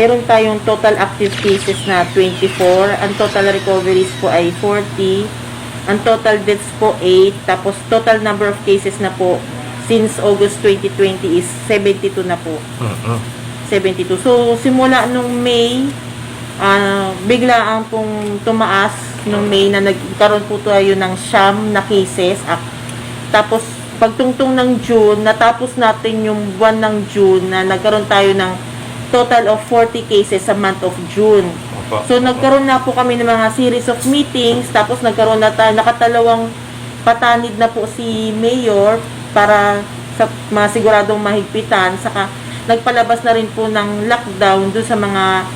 meron tayong total active cases na 24. Ang total recoveries po ay 40. Ang total deaths po 8. Tapos total number of cases na po since August 2020 is 72 na po. 72. So, simula nung May, biglaan pong tumaas nung May na nagkaroon po tayo ng siyam na cases. Tapos, pagtungtong ng June, natapos natin yung buwan ng June na nagkaroon tayo ng total of 40 cases sa month of June. So, nagkaroon na po kami ng mga series of meetings, tapos nagkaroon na tayo, nakatalawang patanid na po si Mayor para sa masiguradong mahigpitan, saka nagpalabas na rin po ng lockdown doon sa mga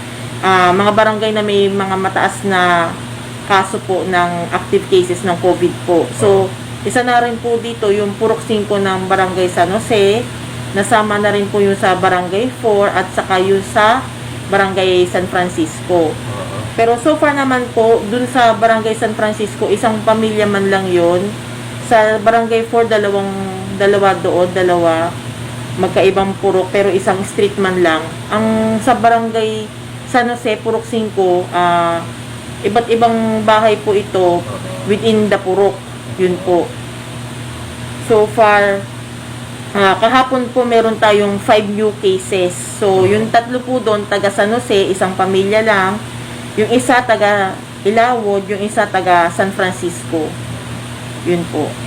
barangay na may mga mataas na kaso po ng active cases ng COVID po. So, isa na rin po dito yung Purok 5 ng Barangay San Jose, nasama na rin po yung sa Barangay 4 at saka yung sa Barangay San Francisco. Pero so far naman po, dun sa Barangay San Francisco, isang pamilya man lang yun. Sa Barangay 4, dalawa doon, magkaibang purok, pero isang street man lang. Ang sa Barangay San Jose, Purok 5, iba't ibang bahay po ito within the purok. Yun po. So far, kahapon po meron tayong 5 new cases. So, yung tatlo po doon, taga San Jose, isang pamilya lang. Yung isa taga Ilawod, yung isa taga San Francisco. Yun po.